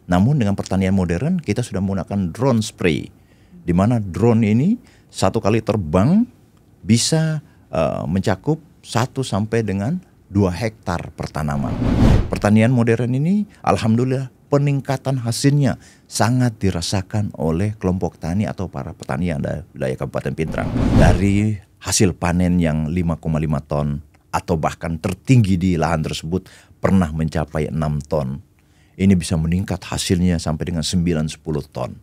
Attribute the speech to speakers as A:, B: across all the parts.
A: Namun dengan pertanian modern kita sudah menggunakan drone spray, di mana drone ini satu kali terbang bisa mencakup 1 sampai dengan 2 hektar pertanaman. Pertanian modern ini alhamdulillah peningkatan hasilnya sangat dirasakan oleh kelompok tani atau para petani yang ada di wilayah Kabupaten Pindrang. Dari hasil panen yang 5,5 ton atau bahkan tertinggi di lahan tersebut pernah mencapai 6 ton. Ini bisa meningkat hasilnya sampai dengan 9-10 ton.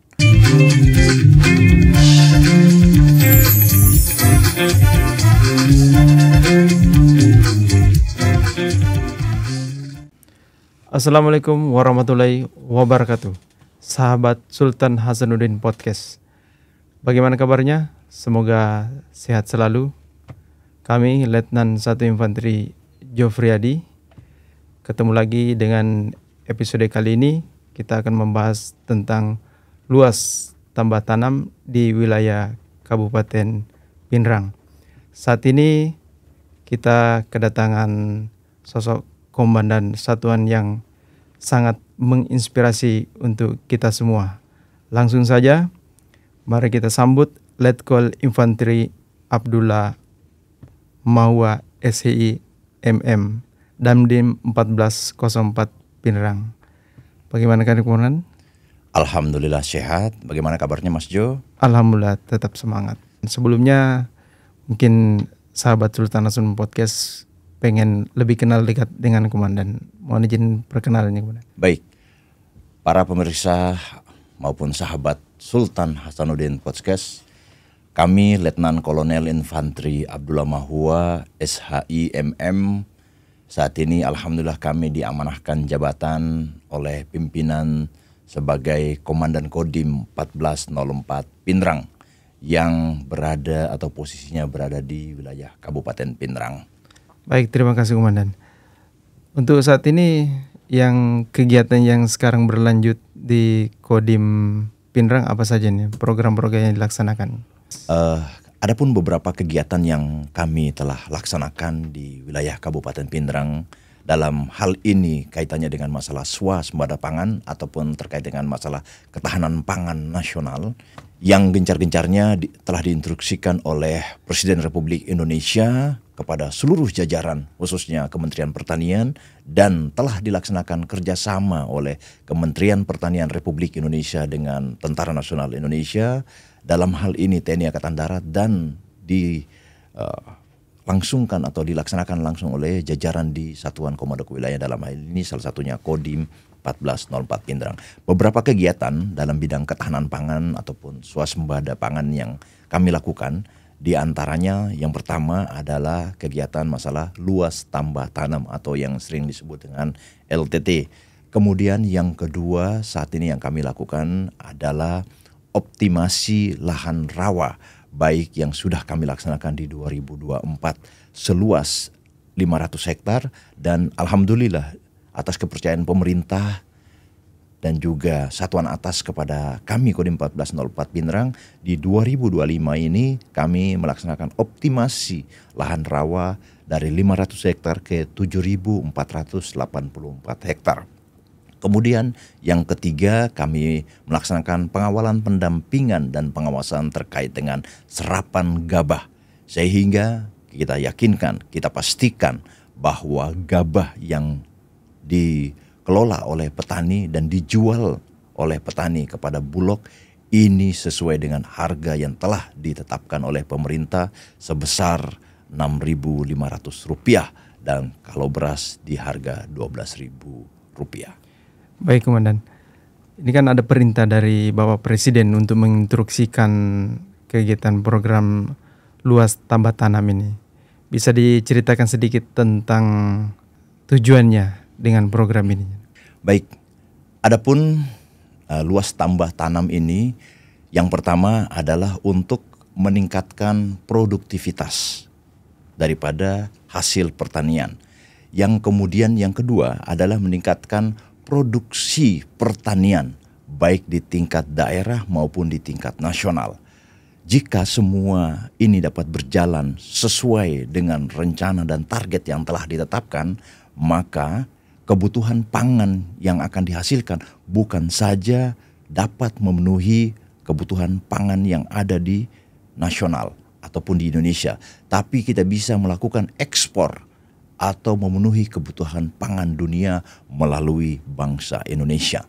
B: Assalamualaikum warahmatullahi wabarakatuh. Sahabat Sultan Hasanuddin Podcast. Bagaimana kabarnya? Semoga sehat selalu. Kami Letnan 1 Infanteri Jofriadi ketemu lagi dengan episode kali ini. Kita akan membahas tentang luas tambah tanam di wilayah Kabupaten Pindrang. Saat ini kita kedatangan sosok komandan satuan yang sangat menginspirasi untuk kita semua. Langsung saja, mari kita sambut Letkol Infanteri Abdullah Mahua SHI MM Damdim 1404 Pindrang. Bagaimana keadaan?
A: Alhamdulillah sehat. Bagaimana kabarnya Mas Jo?
B: Alhamdulillah tetap semangat. Sebelumnya mungkin sahabat Sultan Hasanuddin Podcast pengen lebih kenal dekat dengan komandan. Mohon izin perkenalannya komandan.
A: Baik, para pemirsa maupun sahabat Sultan Hasanuddin Podcast, kami Letnan Kolonel Infanteri Abdullah Mahua SHI MM. Saat ini alhamdulillah kami diamanahkan jabatan oleh pimpinan sebagai Komandan Kodim 1404 Pindrang yang berada atau posisinya berada di wilayah Kabupaten Pindrang.
B: Baik, terima kasih komandan. Untuk saat ini yang kegiatan yang sekarang berlanjut di Kodim Pindrang apa saja nih program-program yang dilaksanakan?
A: Adapun beberapa kegiatan yang kami telah laksanakan di wilayah Kabupaten Pindrang dalam hal ini kaitannya dengan masalah swasembada pangan ataupun terkait dengan masalah ketahanan pangan nasional yang gencar-gencarnya telah diinstruksikan oleh Presiden Republik Indonesia kepada seluruh jajaran khususnya Kementerian Pertanian dan telah dilaksanakan kerjasama oleh Kementerian Pertanian Republik Indonesia dengan Tentara Nasional Indonesia dalam hal ini TNI Angkatan Darat dan langsungkan atau dilaksanakan langsung oleh jajaran di Satuan Komando Kewilayahan dalam hal ini salah satunya Kodim 1404 Pindrang. Beberapa kegiatan dalam bidang ketahanan pangan ataupun swasembada pangan yang kami lakukan, di antaranya yang pertama adalah kegiatan masalah luas tambah tanam atau yang sering disebut dengan LTT. Kemudian yang kedua saat ini yang kami lakukan adalah optimasi lahan rawa, baik yang sudah kami laksanakan di 2024 seluas 500 hektar dan alhamdulillah atas kepercayaan pemerintah dan juga satuan atas kepada kami Kodim 1404 Pindrang di 2025 ini kami melaksanakan optimasi lahan rawa dari 500 hektar ke 7.484 hektar. Kemudian yang ketiga kami melaksanakan pengawalan pendampingan dan pengawasan terkait dengan serapan gabah sehingga kita yakinkan, kita pastikan bahwa gabah yang dikelola oleh petani dan dijual oleh petani kepada Bulog ini sesuai dengan harga yang telah ditetapkan oleh pemerintah sebesar Rp6.500 dan kalau beras di harga Rp12.000.
B: Baik komandan, ini kan ada perintah dari Bapak Presiden untuk menginstruksikan kegiatan program luas tambah tanam ini. Bisa diceritakan sedikit tentang tujuannya dengan program ini?
A: Baik, adapun luas tambah tanam ini yang pertama adalah untuk meningkatkan produktivitas daripada hasil pertanian. Yang kemudian yang kedua adalah meningkatkan produksi pertanian baik di tingkat daerah maupun di tingkat nasional. Jika semua ini dapat berjalan sesuai dengan rencana dan target yang telah ditetapkan, maka kebutuhan pangan yang akan dihasilkan bukan saja dapat memenuhi kebutuhan pangan yang ada di nasional ataupun di Indonesia, tapi kita bisa melakukan ekspor atau memenuhi kebutuhan pangan dunia melalui bangsa Indonesia.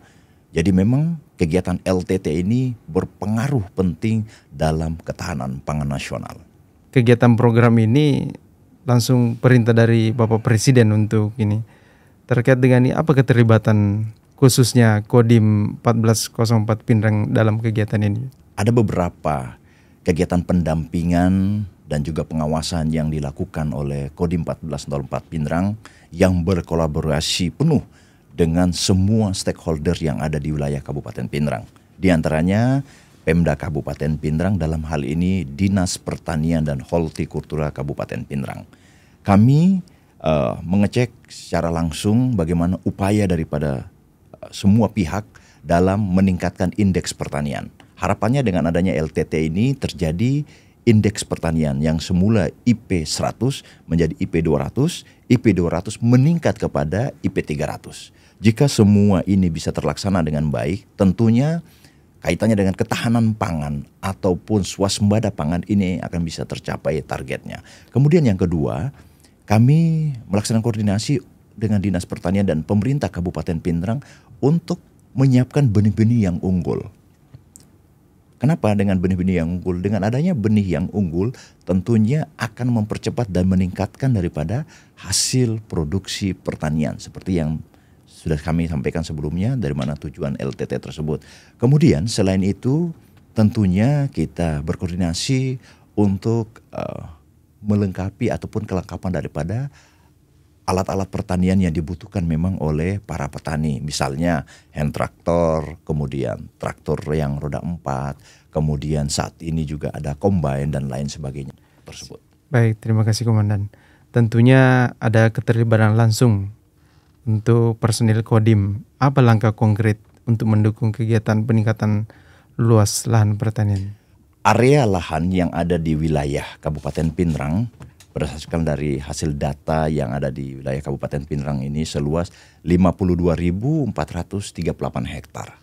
A: Jadi memang kegiatan LTT ini berpengaruh penting dalam ketahanan pangan nasional.
B: Kegiatan program ini langsung perintah dari Bapak Presiden untuk ini. Terkait dengan ini, apa keterlibatan khususnya Kodim 1404 Pindrang dalam kegiatan ini?
A: Ada beberapa kegiatan pendampingan dan juga pengawasan yang dilakukan oleh Kodim 1404 Pindrang yang berkolaborasi penuh dengan semua stakeholder yang ada di wilayah Kabupaten Pindrang. Di antaranya Pemda Kabupaten Pindrang, dalam hal ini Dinas Pertanian dan Hortikultura Kabupaten Pindrang. Kami mengecek secara langsung bagaimana upaya daripada semua pihak dalam meningkatkan indeks pertanian. Harapannya dengan adanya LTT ini terjadi indeks pertanian yang semula IP 100 menjadi IP 200, IP 200 meningkat kepada IP 300. Jika semua ini bisa terlaksana dengan baik, tentunya kaitannya dengan ketahanan pangan ataupun swasembada pangan ini akan bisa tercapai targetnya. Kemudian yang kedua, kami melaksanakan koordinasi dengan Dinas Pertanian dan pemerintah Kabupaten Pindrang untuk menyiapkan benih-benih yang unggul. Kenapa dengan benih-benih yang unggul? Dengan adanya benih yang unggul tentunya akan mempercepat dan meningkatkan daripada hasil produksi pertanian seperti yang sudah kami sampaikan sebelumnya dari mana tujuan LTT tersebut. Kemudian selain itu tentunya kita berkoordinasi untuk melengkapi ataupun kelengkapan daripada alat-alat pertanian yang dibutuhkan memang oleh para petani. Misalnya hand traktor, kemudian traktor yang roda 4, kemudian saat ini juga ada combine dan lain sebagainya tersebut.
B: Baik, terima kasih Komandan. Tentunya ada keterlibatan langsung untuk personil Kodim. Apa langkah konkret untuk mendukung kegiatan peningkatan luas lahan pertanian?
A: Area lahan yang ada di wilayah Kabupaten Pindrang berdasarkan dari hasil data yang ada di wilayah Kabupaten Pindrang ini seluas 52.438 hektar.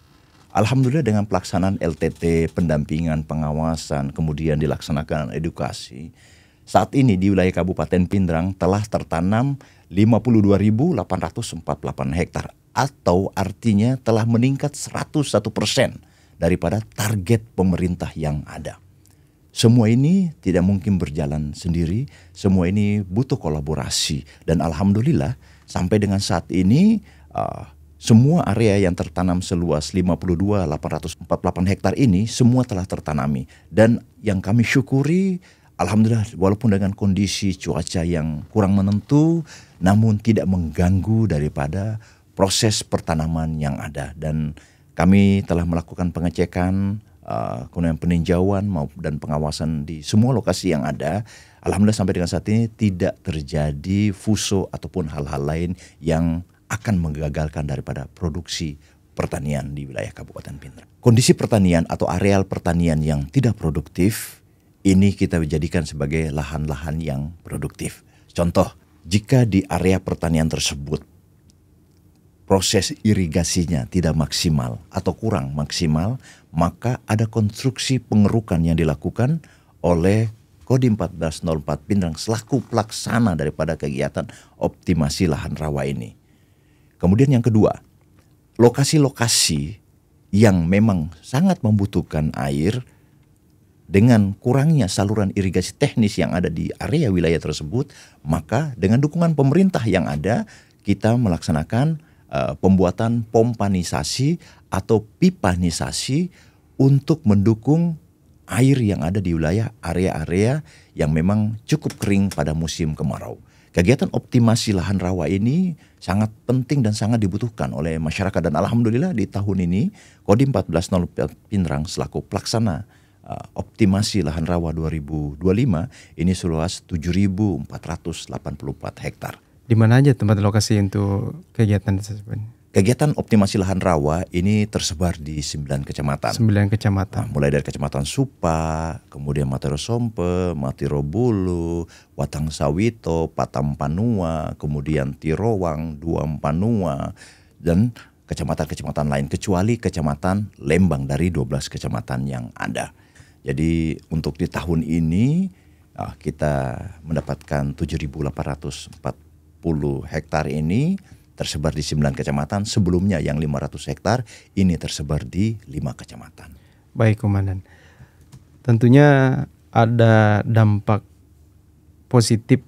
A: Alhamdulillah dengan pelaksanaan LTT, pendampingan, pengawasan, kemudian dilaksanakan edukasi, saat ini di wilayah Kabupaten Pindrang telah tertanam 52.848 hektar atau artinya telah meningkat 101% daripada target pemerintah yang ada. Semua ini tidak mungkin berjalan sendiri, semua ini butuh kolaborasi dan alhamdulillah sampai dengan saat ini semua area yang tertanam seluas 52.848 hektar ini semua telah tertanami dan yang kami syukuri alhamdulillah walaupun dengan kondisi cuaca yang kurang menentu namun tidak mengganggu daripada proses pertanaman yang ada dan kami telah melakukan pengecekan kemudian peninjauan dan pengawasan di semua lokasi yang ada. Alhamdulillah sampai dengan saat ini tidak terjadi fuso ataupun hal-hal lain yang akan menggagalkan daripada produksi pertanian di wilayah Kabupaten Pindrang. Kondisi pertanian atau areal pertanian yang tidak produktif ini kita jadikan sebagai lahan-lahan yang produktif. Contoh, jika di area pertanian tersebut proses irigasinya tidak maksimal atau kurang maksimal, maka ada konstruksi pengerukan yang dilakukan oleh Kodim 1404 Pindrang selaku pelaksana daripada kegiatan optimasi lahan rawa ini. Kemudian yang kedua, lokasi-lokasi yang memang sangat membutuhkan air dengan kurangnya saluran irigasi teknis yang ada di area wilayah tersebut, maka dengan dukungan pemerintah yang ada, kita melaksanakan pembuatan pompanisasi atau pipanisasi untuk mendukung air yang ada di wilayah area-area yang memang cukup kering pada musim kemarau. Kegiatan optimasi lahan rawa ini sangat penting dan sangat dibutuhkan oleh masyarakat dan alhamdulillah di tahun ini Kodim 1404 Pindrang selaku pelaksana optimasi lahan rawa 2025 ini seluas 7.484 hektar.
B: Di mana aja tempat lokasi untuk kegiatan tersebut?
A: Kegiatan optimasi lahan rawa ini tersebar di 9 kecamatan.
B: 9 kecamatan.
A: Mulai dari Kecamatan Supa, kemudian Matero Sompe, Matiro Bulu, Watang Sawito, Patampanua, kemudian Tirowang, Duampanua, dan kecamatan-kecamatan lain, kecuali Kecamatan Lembang dari 12 kecamatan yang ada. Jadi untuk di tahun ini kita mendapatkan 7.840 hektar ini tersebar di 9 kecamatan. Sebelumnya yang 500 hektar ini tersebar di 5 kecamatan.
B: Baik, Komandan. Tentunya ada dampak positif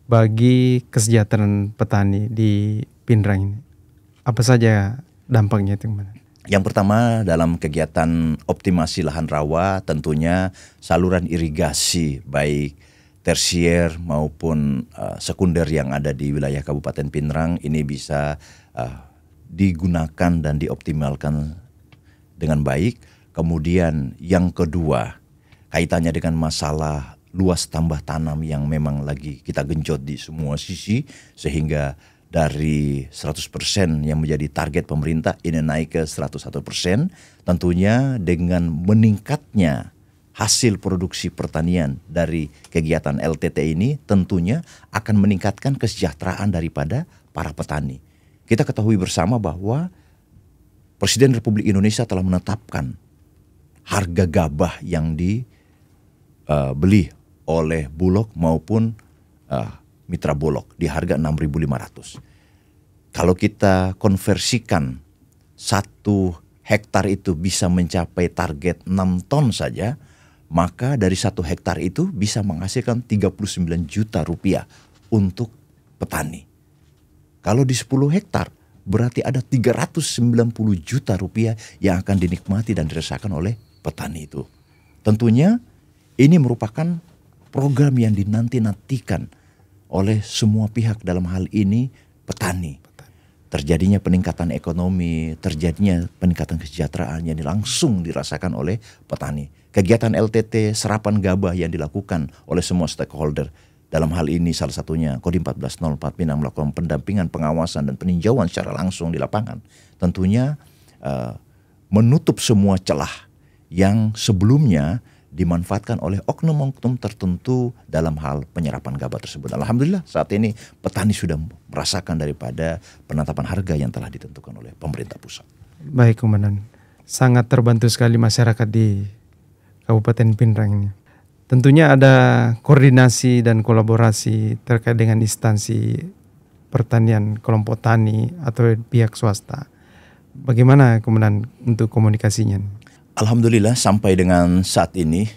B: bagi kesejahteraan petani di Pindrang ini. Apa saja dampaknya itu, Komandan?
A: Yang pertama, dalam kegiatan optimasi lahan rawa tentunya saluran irigasi baik tersier maupun sekunder yang ada di wilayah Kabupaten Pindrang ini bisa digunakan dan dioptimalkan dengan baik. Kemudian yang kedua, kaitannya dengan masalah luas tambah tanam yang memang lagi kita genjot di semua sisi, sehingga dari 100% yang menjadi target pemerintah ini naik ke 101%. Tentunya dengan meningkatnya hasil produksi pertanian dari kegiatan LTT ini tentunya akan meningkatkan kesejahteraan daripada para petani. Kita ketahui bersama bahwa Presiden Republik Indonesia telah menetapkan harga gabah yang dibeli oleh Bulog maupun mitra Bulog di harga 6.500. Kalau kita konversikan 1 hektar itu bisa mencapai target 6 ton saja, maka dari 1 hektar itu bisa menghasilkan 39 juta rupiah untuk petani. Kalau di 10 hektar berarti ada 390 juta rupiah yang akan dinikmati dan dirasakan oleh petani itu. Tentunya ini merupakan program yang dinanti-nantikan oleh semua pihak, dalam hal ini petani. Terjadinya peningkatan ekonomi, terjadinya peningkatan kesejahteraan yang langsung dirasakan oleh petani. Kegiatan LTT serapan gabah yang dilakukan oleh semua stakeholder. Dalam hal ini salah satunya Kodim 1404 Pinang melakukan pendampingan, pengawasan dan peninjauan secara langsung di lapangan. Tentunya menutup semua celah yang sebelumnya dimanfaatkan oleh oknum-oknum tertentu dalam hal penyerapan gabah tersebut. Alhamdulillah saat ini petani sudah merasakan daripada penetapan harga yang telah ditentukan oleh pemerintah pusat.
B: Baik, Komandan. Sangat terbantu sekali masyarakat di Kabupaten Pindrang ini. Tentunya ada koordinasi dan kolaborasi terkait dengan instansi pertanian, kelompok tani atau pihak swasta. Bagaimana, Komandan, untuk komunikasinya?
A: Alhamdulillah sampai dengan saat ini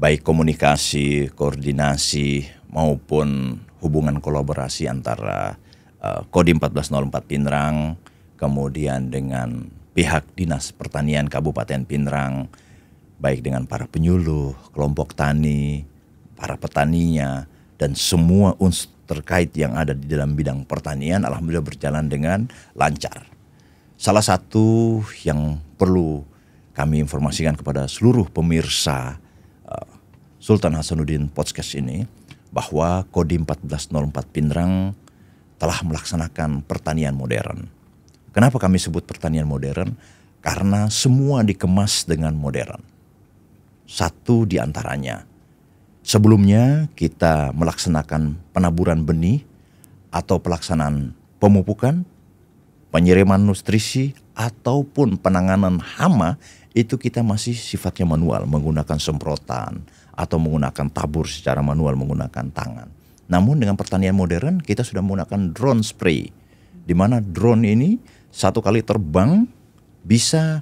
A: baik komunikasi, koordinasi maupun hubungan kolaborasi antara Kodim 1404 Pindrang kemudian dengan pihak Dinas Pertanian Kabupaten Pindrang, baik dengan para penyuluh, kelompok tani, para petaninya dan semua unsur terkait yang ada di dalam bidang pertanian alhamdulillah berjalan dengan lancar. Salah satu yang perlu kami informasikan kepada seluruh pemirsa Sultan Hasanuddin Podcast ini bahwa Kodim 1404 Pindrang telah melaksanakan pertanian modern. Kenapa kami sebut pertanian modern? Karena semua dikemas dengan modern. Satu di antaranya, sebelumnya kita melaksanakan penaburan benih atau pelaksanaan pemupukan, penyiraman nutrisi ataupun penanganan hama itu kita masih sifatnya manual, menggunakan semprotan atau menggunakan tabur secara manual menggunakan tangan. Namun dengan pertanian modern kita sudah menggunakan drone spray, di mana drone ini satu kali terbang bisa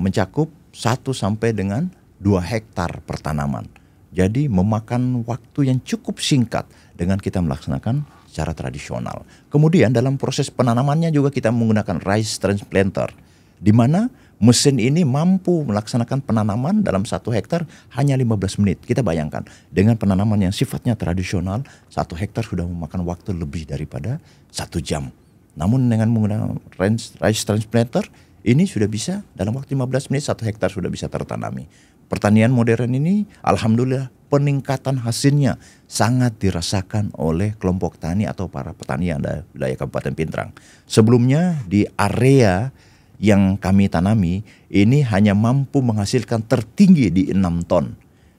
A: mencakup 1 sampai dengan 2 hektar pertanaman. Jadi memakan waktu yang cukup singkat dengan kita melaksanakan secara tradisional. Kemudian dalam proses penanamannya juga kita menggunakan rice transplanter, di mana mesin ini mampu melaksanakan penanaman dalam 1 hektar hanya 15 menit. Kita bayangkan dengan penanaman yang sifatnya tradisional 1 hektar sudah memakan waktu lebih daripada 1 jam. Namun dengan menggunakan rice transplanter ini sudah bisa dalam waktu 15 menit 1 hektar sudah bisa tertanami. pertanian modern ini alhamdulillah peningkatan hasilnya sangat dirasakan oleh kelompok tani atau para petani yang ada di wilayah Kabupaten Pindrang. Sebelumnya di area yang kami tanami ini hanya mampu menghasilkan tertinggi di 6 ton.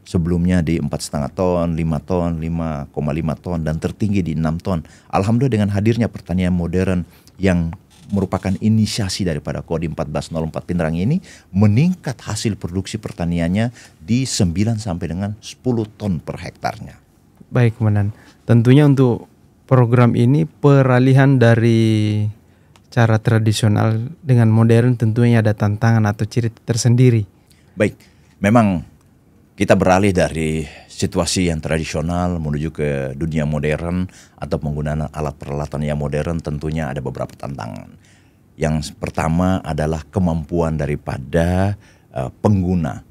A: Sebelumnya di 4,5 ton, 5 ton, 5,5 ton dan tertinggi di 6 ton. Alhamdulillah dengan hadirnya pertanian modern yang merupakan inisiasi daripada Kodim 1404 Pindrang ini meningkat hasil produksi pertaniannya di 9 sampai dengan 10 ton per hektarnya.
B: Baik, Komandan. Tentunya untuk program ini peralihan dari cara tradisional dengan modern tentunya ada tantangan atau ciri tersendiri.
A: Baik, memang kita beralih dari situasi yang tradisional menuju ke dunia modern atau penggunaan alat peralatan yang modern tentunya ada beberapa tantangan. Yang pertama adalah kemampuan daripada pengguna.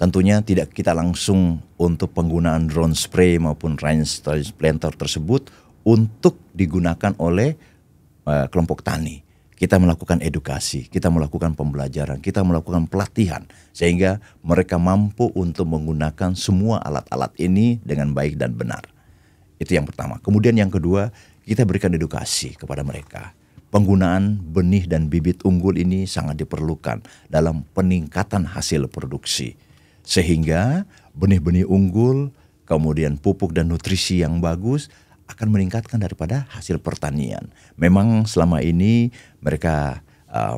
A: Tentunya tidak kita langsung untuk penggunaan drone spray maupun range transplanter tersebut untuk digunakan oleh kelompok tani. Kita melakukan edukasi, kita melakukan pembelajaran, kita melakukan pelatihan sehingga mereka mampu untuk menggunakan semua alat-alat ini dengan baik dan benar. Itu yang pertama. Kemudian yang kedua, kita berikan edukasi kepada mereka. Penggunaan benih dan bibit unggul ini sangat diperlukan dalam peningkatan hasil produksi. Sehingga benih-benih unggul, kemudian pupuk dan nutrisi yang bagus akan meningkatkan daripada hasil pertanian. Memang selama ini mereka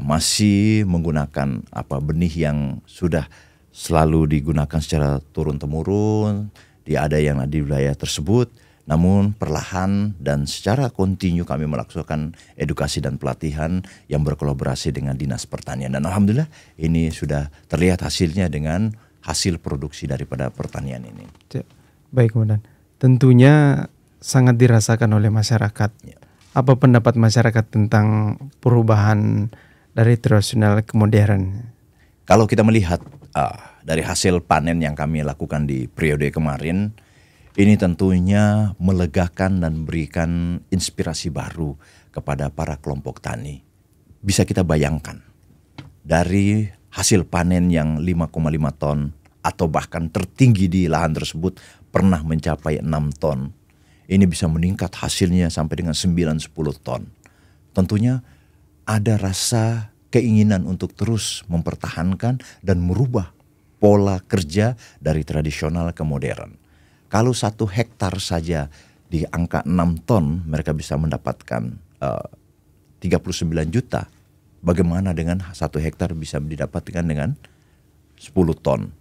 A: masih menggunakan benih yang sudah selalu digunakan secara turun-temurun, ada yang di wilayah tersebut. Namun perlahan dan secara kontinu kami melakukan edukasi dan pelatihan yang berkolaborasi dengan Dinas Pertanian. Dan alhamdulillah ini sudah terlihat hasilnya dengan hasil produksi daripada pertanian ini.
B: Baik, Komandan. Tentunya sangat dirasakan oleh masyarakat.
A: Ya.
B: Apa pendapat masyarakat tentang perubahan dari tradisional ke modern?
A: Kalau kita melihat dari hasil panen yang kami lakukan di periode kemarin, ini tentunya melegakan dan memberikan inspirasi baru kepada para kelompok tani. Bisa kita bayangkan, dari hasil panen yang 5,5 ton atau bahkan tertinggi di lahan tersebut pernah mencapai 6 ton. Ini bisa meningkat hasilnya sampai dengan 9-10 ton. Tentunya ada rasa keinginan untuk terus mempertahankan dan merubah pola kerja dari tradisional ke modern. Kalau 1 hektar saja di angka 6 ton mereka bisa mendapatkan 39 juta. Bagaimana dengan 1 hektar bisa didapatkan dengan 10 ton?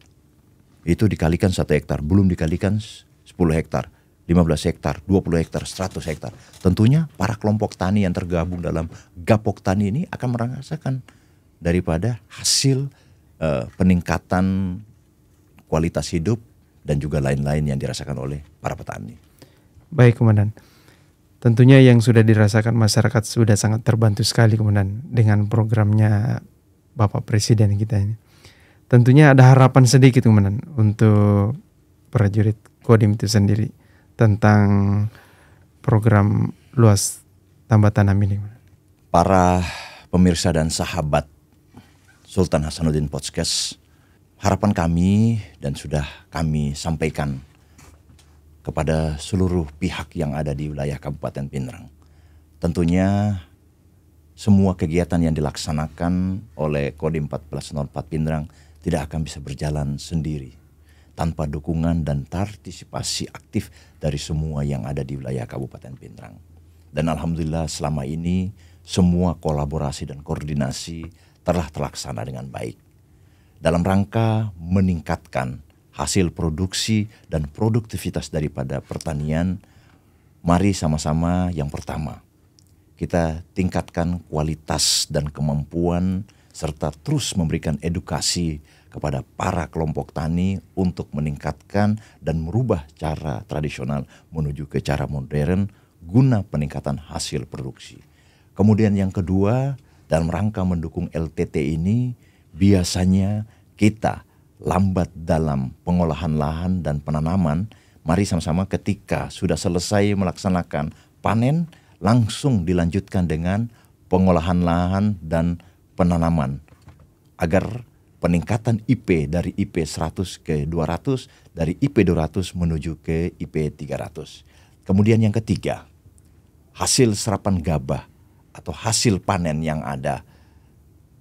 A: Itu dikalikan 1 hektar, belum dikalikan 10 hektar. 15 hektar, 20 hektar, 100 hektar. Tentunya para kelompok tani yang tergabung dalam Gapok Tani ini akan merasakan daripada hasil peningkatan kualitas hidup dan juga lain-lain yang dirasakan oleh para petani.
B: Baik, Komandan. Tentunya yang sudah dirasakan masyarakat sudah sangat terbantu sekali, Komandan, dengan programnya Bapak Presiden kita ini. Tentunya ada harapan sedikit, Komandan, untuk prajurit Kodim itu sendiri tentang program luas tambah tanam ini.
A: Para pemirsa dan sahabat Sultan Hasanuddin Podcast, harapan kami dan sudah kami sampaikan kepada seluruh pihak yang ada di wilayah Kabupaten Pindrang. Tentunya semua kegiatan yang dilaksanakan oleh Kodim 1404 Pindrang tidak akan bisa berjalan sendiri tanpa dukungan dan partisipasi aktif dari semua yang ada di wilayah Kabupaten Pindrang. Dan alhamdulillah selama ini semua kolaborasi dan koordinasi telah terlaksana dengan baik. Dalam rangka meningkatkan hasil produksi dan produktivitas daripada pertanian, mari sama-sama yang pertama kita tingkatkan kualitas dan kemampuan serta terus memberikan edukasi kepada para kelompok tani untuk meningkatkan dan merubah cara tradisional menuju ke cara modern guna peningkatan hasil produksi. Kemudian yang kedua, dalam rangka mendukung LTT ini, biasanya kita lambat dalam pengolahan lahan dan penanaman. Mari sama-sama ketika sudah selesai melaksanakan panen, langsung dilanjutkan dengan pengolahan lahan dan penanaman agar peningkatan IP dari IP 100 ke 200, dari IP 200 menuju ke IP 300. Kemudian yang ketiga, hasil serapan gabah atau hasil panen yang ada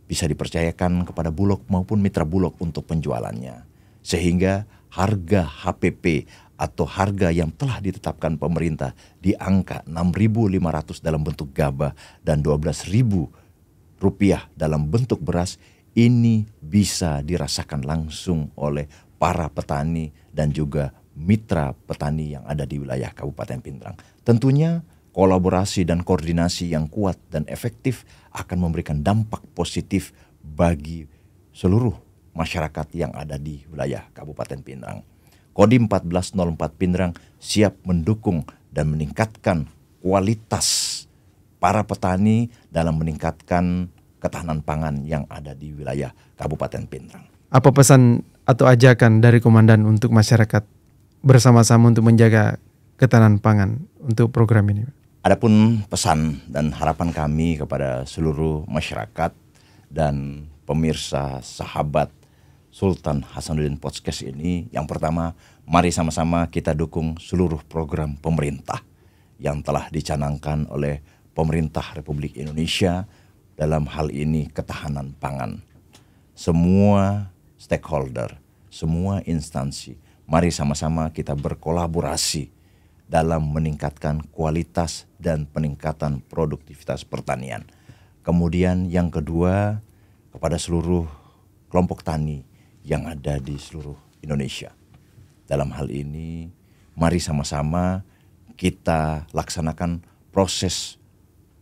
A: bisa dipercayakan kepada Bulog maupun mitra Bulog untuk penjualannya. Sehingga harga HPP atau harga yang telah ditetapkan pemerintah di angka 6.500 dalam bentuk gabah dan 12.000 rupiah dalam bentuk beras ini bisa dirasakan langsung oleh para petani dan juga mitra petani yang ada di wilayah Kabupaten Pindrang. Tentunya kolaborasi dan koordinasi yang kuat dan efektif akan memberikan dampak positif bagi seluruh masyarakat yang ada di wilayah Kabupaten Pindrang. Kodim 1404 Pindrang siap mendukung dan meningkatkan kualitas para petani dalam meningkatkan ketahanan pangan yang ada di wilayah Kabupaten Pindrang.
B: Apa pesan atau ajakan dari Komandan untuk masyarakat bersama-sama untuk menjaga ketahanan pangan untuk program ini?
A: Adapun pesan dan harapan kami kepada seluruh masyarakat dan pemirsa sahabat Sultan Hasanuddin Podcast ini, yang pertama, mari sama-sama kita dukung seluruh program pemerintah yang telah dicanangkan oleh pemerintah Republik Indonesia dalam hal ini ketahanan pangan. Semua stakeholder, semua instansi, mari sama-sama kita berkolaborasi dalam meningkatkan kualitas dan peningkatan produktivitas pertanian. Kemudian yang kedua, kepada seluruh kelompok tani yang ada di seluruh Indonesia. Dalam hal ini, mari sama-sama kita laksanakan proses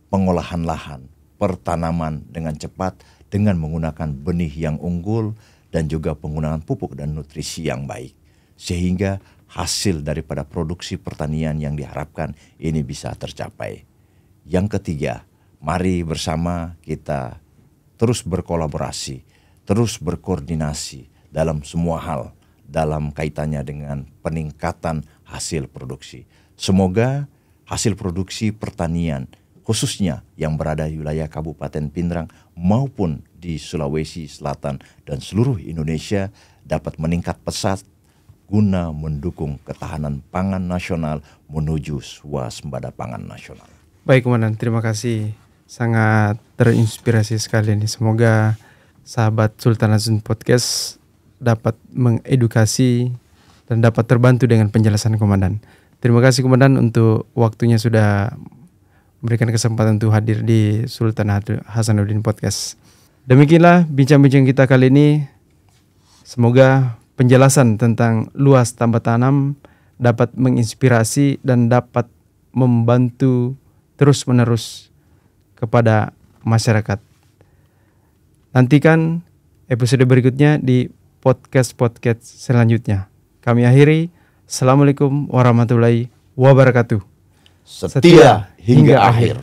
A: pengolahan lahan, pertanaman dengan cepat dengan menggunakan benih yang unggul dan juga penggunaan pupuk dan nutrisi yang baik. Sehingga hasil daripada produksi pertanian yang diharapkan ini bisa tercapai. Yang ketiga, mari bersama kita terus berkolaborasi, terus berkoordinasi dalam semua hal dalam kaitannya dengan peningkatan hasil produksi. Semoga hasil produksi pertanian khususnya yang berada di wilayah Kabupaten Pindrang maupun di Sulawesi Selatan dan seluruh Indonesia dapat meningkat pesat guna mendukung ketahanan pangan nasional menuju swasembada pangan nasional.
B: Baik Komandan, terima kasih. Sangat terinspirasi sekali ini. Semoga sahabat Sultan Hasanuddin Podcast dapat mengedukasi dan dapat terbantu dengan penjelasan Komandan. Terima kasih Komandan untuk waktunya sudah memberikan kesempatan untuk hadir di Sultan Hasanuddin Podcast. Demikianlah bincang-bincang kita kali ini. Semoga penjelasan tentang luas tambah tanam dapat menginspirasi dan dapat membantu terus-menerus kepada masyarakat. Nantikan episode berikutnya di podcast-podcast selanjutnya. Kami akhiri. Assalamualaikum warahmatullahi wabarakatuh.
A: Setia hingga akhir.